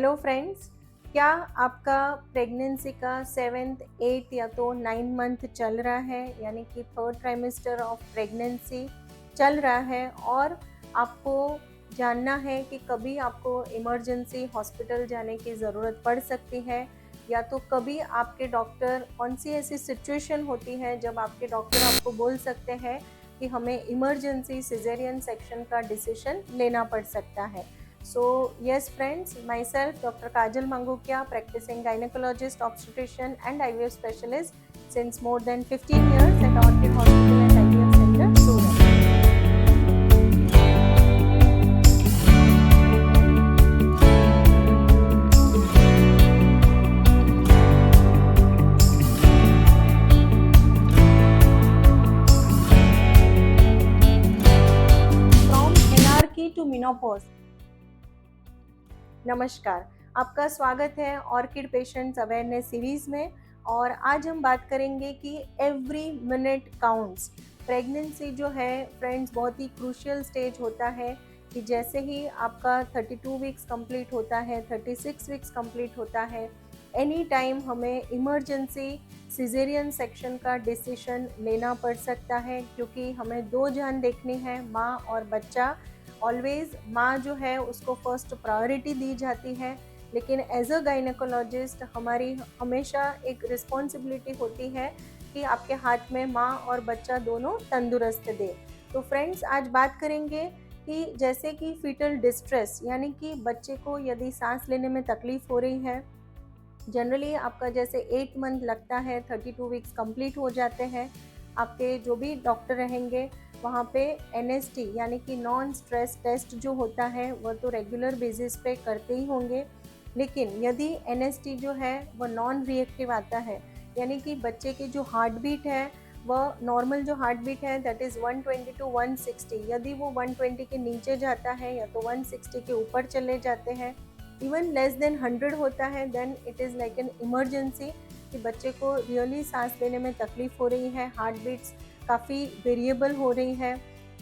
Hello friends, क्या आपका pregnancy का 7th 8th या तो 9 मंथ चल रहा है, यानी कि थर्ड ट्राइमेस्टर ऑफ प्रेगनेंसी चल रहा है और आपको जानना है कि कभी आपको इमरजेंसी हॉस्पिटल जाने की ज़रूरत पड़ सकती है, या तो कभी आपके डॉक्टर कौन सी ऐसी सिचुएशन होती है जब आपके डॉक्टर आपको बोल सकते हैं कि हमें इमरजेंसी सिजेरियन सेक्शन का डिसीजन लेना पड़ सकता है। So yes friends, myself Dr. Kajal Mangukia, practicing gynecologist, obstetrician and IVF specialist since more than 15 years at Orchid Hospital and IVF Center, Surat. From anarchy to menopause. नमस्कार, आपका स्वागत है orchid patients awareness series में। और आज हम बात करेंगे कि एवरी मिनट काउंट्स। प्रेगनेंसी जो है फ्रेंड्स बहुत ही क्रूशियल स्टेज होता है कि जैसे ही आपका 32 वीक्स कंप्लीट होता है, 36 वीक्स कंप्लीट होता है, एनी टाइम हमें इमरजेंसी सिजेरियन सेक्शन का डिसीजन लेना पड़ सकता है, क्योंकि हमें दो जान देखनी है, माँ और बच्चा। ऑलवेज माँ जो है उसको फर्स्ट प्रायोरिटी दी जाती है, लेकिन एज अ गायनेकोलॉजिस्ट हमारी हमेशा एक रिस्पॉन्सिबिलिटी होती है कि आपके हाथ में माँ और बच्चा दोनों तंदुरुस्त दे। तो फ्रेंड्स, आज बात करेंगे कि जैसे कि फीटल डिस्ट्रेस, यानी कि बच्चे को यदि सांस लेने में तकलीफ हो रही है, जनरली आपका जैसे 8 मंथ लगता है, 32 वीक्स कंप्लीट हो जाते हैं, आपके जो भी डॉक्टर रहेंगे वहाँ पे NST यानी कि नॉन स्ट्रेस टेस्ट जो होता है वह तो रेगुलर बेसिस पे करते ही होंगे। लेकिन यदि NST जो है वह नॉन रिएक्टिव आता है, यानी कि बच्चे की जो हार्ट बीट है वह नॉर्मल जो हार्ट बीट है दैट इज़ 120 to 160, यदि वो 120 के नीचे जाता है या तो 160 के ऊपर चले जाते हैं, इवन लेस देन 100 होता है, then it is like an emergency कि बच्चे को रियली सांस लेने में तकलीफ हो रही है, हार्ट बीट्स काफ़ी वेरिएबल हो रही है।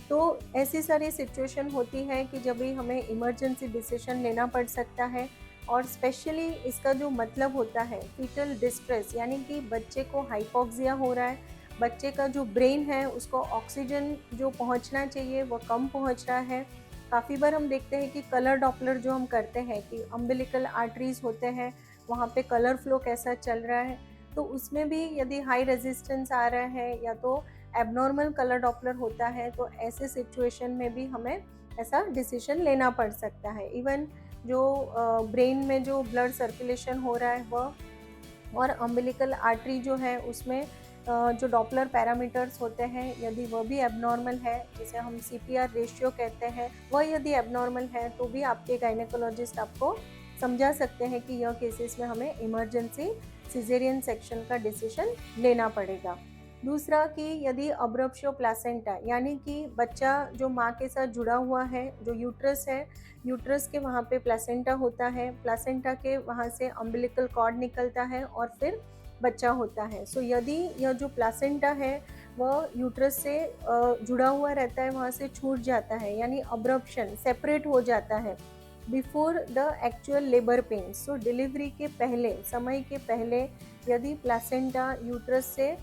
तो ऐसी सारी सिचुएशन होती है कि जब भी हमें इमरजेंसी डिसीजन लेना पड़ सकता है। और स्पेशली इसका जो मतलब होता है फीटल डिस्ट्रेस, यानी कि बच्चे को हाइपोक्सिया हो रहा है, बच्चे का जो ब्रेन है उसको ऑक्सीजन जो पहुंचना चाहिए वह कम पहुंच रहा है। काफ़ी बार हम देखते हैं कि कलर डॉपलर जो हम करते हैं कि अम्बिलिकल आर्टरीज होते हैं, वहाँ पे कलर फ्लो कैसा चल रहा है, तो उसमें भी यदि हाई रेजिस्टेंस आ रहा है या तो एबनॉर्मल कलर डॉपलर होता है, तो ऐसे सिचुएशन में भी हमें ऐसा डिसीजन लेना पड़ सकता है। इवन जो ब्रेन में जो ब्लड सर्कुलेशन हो रहा है वह और अम्बिलिकल आर्टरी जो है उसमें जो डॉपलर पैरामीटर्स होते हैं यदि वह भी एबनॉर्मल है, जिसे हम CPR रेशियो कहते हैं, वह यदि एबनॉर्मल है तो भी आपके गायनेकोलॉजिस्ट आपको समझा सकते हैं कि यह केसेस में हमें इमरजेंसी सिजेरियन सेक्शन का डिसीजन लेना पड़ेगा। दूसरा कि यदि अब्रप्शो प्लासेंटा, यानी कि बच्चा जो माँ के साथ जुड़ा हुआ है, जो यूट्रस है, यूट्रस के वहाँ पे प्लासेंटा होता है, प्लासेंटा के वहाँ से अम्बिलिकल कॉर्ड निकलता है और फिर बच्चा होता है। सो यदि यह जो प्लासेंटा है वह यूट्रस से जुड़ा हुआ रहता है, वहाँ से छूट जाता है, यानी अब्रप्शन सेपरेट हो जाता है before the actual labour pain. So delivery के पहले, समय के पहले यदि प्लासेंटा यूट्रस से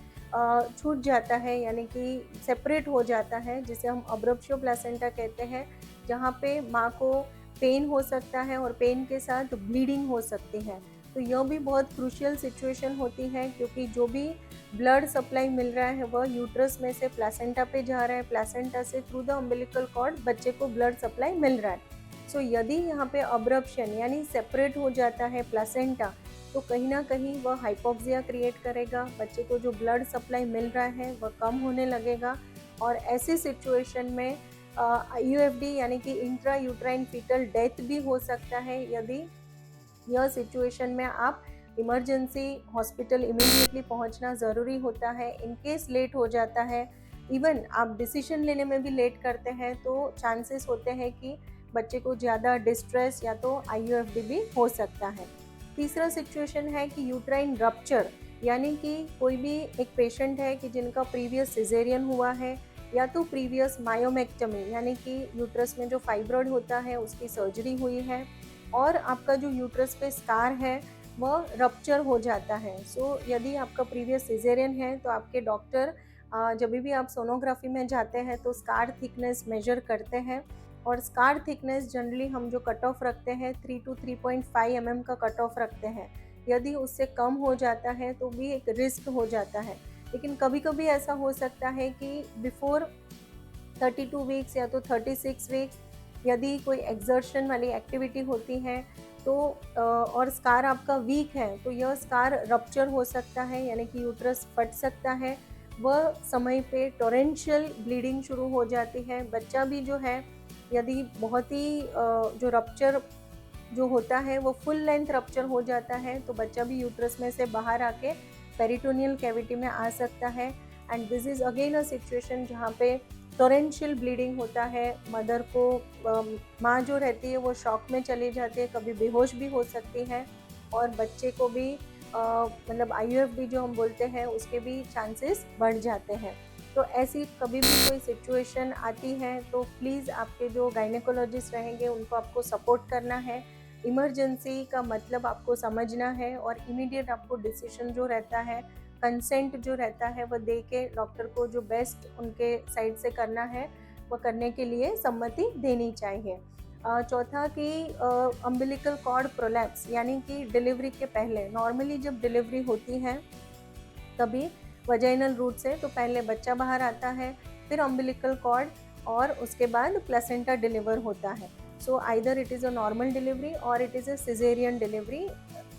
छूट जाता है, यानी कि सेपरेट हो जाता है, जिसे हम अब्रप्शो प्लासेंटा कहते हैं, जहाँ पे माँ को पेन हो सकता है और पेन के साथ ब्लीडिंग हो सकती है। तो यह भी बहुत क्रूशियल सिचुएशन होती है, क्योंकि जो भी ब्लड सप्लाई मिल रहा है वह यूट्रस में से प्लासेंटा पे जा रहा है, प्लासेंटा से थ्रू द अम्बिलिकल कॉर्ड बच्चे को ब्लड सप्लाई मिल रहा है। सो यदि यहाँ पे अब्रप्शन यानी सेपरेट हो जाता है प्लासेंटा, तो कहीं ना कहीं वह हाइपोक्सिया क्रिएट करेगा, बच्चे को जो ब्लड सप्लाई मिल रहा है वह कम होने लगेगा, और ऐसी सिचुएशन में IUFD यानी कि इंट्रा यूट्राइन फीटल डेथ भी हो सकता है, यदि यह सिचुएशन में आप इमरजेंसी हॉस्पिटल इमीडिएटली पहुंचना ज़रूरी होता है। इन केस लेट हो जाता है, इवन आप डिसीजन लेने में भी लेट करते हैं, तो चांसेस होते हैं कि बच्चे को ज़्यादा डिस्ट्रेस या तो IUFD भी हो सकता है। तीसरा सिचुएशन है कि यूट्राइन रप्चर, यानी कि कोई भी एक पेशेंट है कि जिनका प्रीवियस सिजेरियन हुआ है या तो प्रीवियस मायोमेक्टमी, यानी कि यूट्रस में जो फाइब्रॉइड होता है उसकी सर्जरी हुई है, और आपका जो यूट्रस पे स्कार है वह रप्चर हो जाता है। सो यदि आपका प्रीवियस सिजेरियन है तो आपके डॉक्टर जब भी आप सोनोग्राफी में जाते हैं तो स्कार थिकनेस मेजर करते हैं, और स्कार थिकनेस जनरली हम जो कट ऑफ रखते हैं 3 to 3.5 mm का कट ऑफ रखते हैं। यदि उससे कम हो जाता है तो भी एक रिस्क हो जाता है। लेकिन कभी कभी ऐसा हो सकता है कि बिफोर 32 वीक्स या तो 36 वीक्स यदि कोई एक्सर्शन वाली एक्टिविटी होती है तो और स्कार आपका वीक है तो यह स्कार रप्चर हो सकता है, यानी कि यूट्रस फट सकता है। वह समय पे टोरेंशियल ब्लीडिंग शुरू हो जाती है। बच्चा भी जो है यदि बहुत ही जो रप्चर जो होता है वो फुल लेंथ रप्चर हो जाता है तो बच्चा भी यूट्रस में से बाहर आके पेरिटोनियल कैविटी में आ सकता है। And this is again a situation जहाँ पे टोरेंशियल ब्लीडिंग होता है। मदर को माँ जो रहती है वो शॉक में चली जाती है, कभी बेहोश भी हो सकती है, और बच्चे को भी मतलब IUF भी जो हम बोलते हैं उसके भी चांसेस बढ़ जाते हैं। तो ऐसी कभी भी कोई सिचुएशन आती है तो प्लीज़ आपके जो गायनेकोलॉजिस्ट रहेंगे उनको आपको सपोर्ट करना है। इमरजेंसी का मतलब आपको समझना है और इमीडिएट आपको डिसीजन जो रहता है, कंसेंट जो रहता है वह दे के डॉक्टर को जो बेस्ट उनके साइड से करना है वह करने के लिए सम्मति देनी चाहिए। चौथा कि अम्बिलिकल कॉर्ड प्रोलैप्स, यानी कि डिलीवरी के पहले नॉर्मली जब डिलीवरी होती है तभी वजाइनल रूट से तो पहले बच्चा बाहर आता है, फिर अम्बिलिकल कॉर्ड, और उसके बाद प्लेसेंटा डिलीवर होता है। So either it is a normal delivery or it is a caesarean delivery.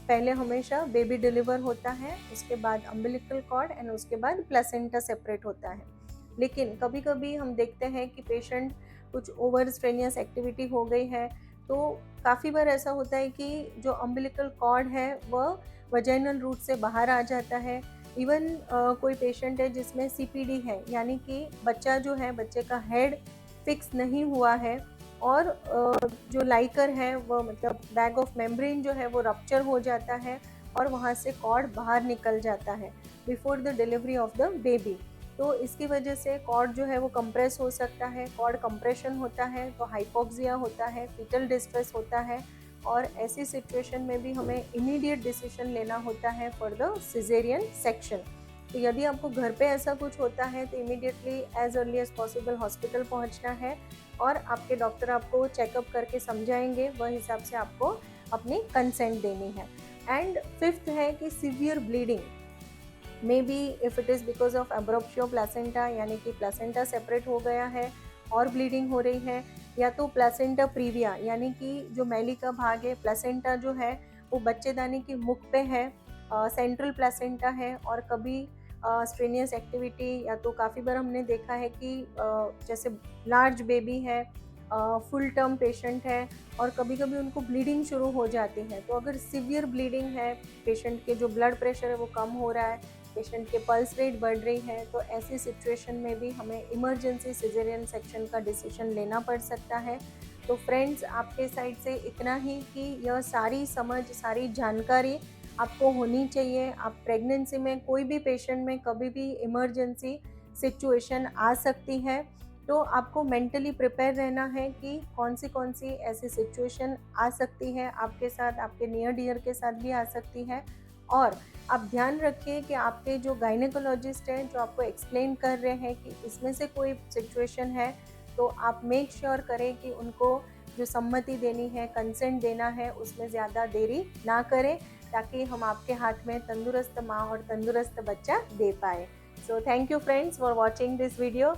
पहले हमेशा बेबी डिलीवर होता है, उसके बाद अम्बिलिकल कॉर्ड एंड उसके बाद प्लेसेंटा सेपरेट होता है। लेकिन कभी कभी हम देखते हैं कि पेशेंट कुछ ओवर स्ट्रेनियस एक्टिविटी हो गई है तो काफ़ी बार ऐसा होता है कि जो अम्बिलिकल कॉर्ड है वह वजाइनल रूट से बाहर आ जाता है। इवन कोई पेशेंट है जिसमें CPD है, यानी कि बच्चा जो है बच्चे का हेड फिक्स नहीं हुआ है और जो लाइकर है वो मतलब बैग ऑफ मेम्ब्रेन जो है वो रप्चर हो जाता है और वहाँ से कॉर्ड बाहर निकल जाता है before the delivery of the baby. तो इसकी वजह से कॉर्ड जो है वो कंप्रेस हो सकता है। कॉर्ड कंप्रेशन होता है तो हाइपोक्सिया होता है, फीटल डिस्ट्रेस होता है, और ऐसी सिचुएशन में भी हमें इमीडिएट डिसीजन लेना होता है फॉर द सिजेरियन सेक्शन। तो यदि आपको घर पे ऐसा कुछ होता है तो immediately as early as possible hospital पहुंचना है और आपके डॉक्टर आपको चेकअप करके समझाएंगे, वह हिसाब से आपको अपनी कंसेंट देनी है। एंड फिफ्थ है कि severe bleeding may be if it is because of abruptio placenta, यानी कि प्लेसेंटा सेपरेट हो गया है और ब्लीडिंग हो रही है, या तो प्लेसेंटा प्रीविया यानी कि जो मैली का भाग है, प्लेसेंटा जो है वो बच्चेदानी की मुख पे है, सेंट्रल प्लेसेंटा है, और कभी स्ट्रेनियस एक्टिविटी या तो काफ़ी बार हमने देखा है कि जैसे लार्ज बेबी है, फुल टर्म पेशेंट है और कभी कभी उनको ब्लीडिंग शुरू हो जाती है। तो अगर सीवियर ब्लीडिंग है, पेशेंट के जो ब्लड प्रेशर है वो कम हो रहा है, पेशेंट के पल्स रेट बढ़ रही है, तो ऐसी सिचुएशन में भी हमें इमरजेंसी सिजेरियन सेक्शन का डिसीजन लेना पड़ सकता है। तो फ्रेंड्स, आपके साइड से इतना ही कि यह सारी समझ, सारी जानकारी आपको होनी चाहिए। आप प्रेगनेंसी में कोई भी पेशेंट में कभी भी इमरजेंसी सिचुएशन आ सकती है तो आपको मेंटली प्रिपेयर रहना है कि कौन सी ऐसी सिचुएशन आ सकती है आपके साथ, आपके नियर डियर के साथ भी आ सकती है। और आप ध्यान रखिए कि आपके जो गायनेकोलॉजिस्ट हैं जो आपको एक्सप्लेन कर रहे हैं कि इसमें से कोई सिचुएशन है तो आप मेक श्योर करें कि उनको जो सम्मति देनी है, कंसेंट देना है, उसमें ज़्यादा देरी ना करें ताकि हम आपके हाथ में तंदुरुस्त माँ और तंदुरुस्त बच्चा दे पाए। So thank you friends for watching this video.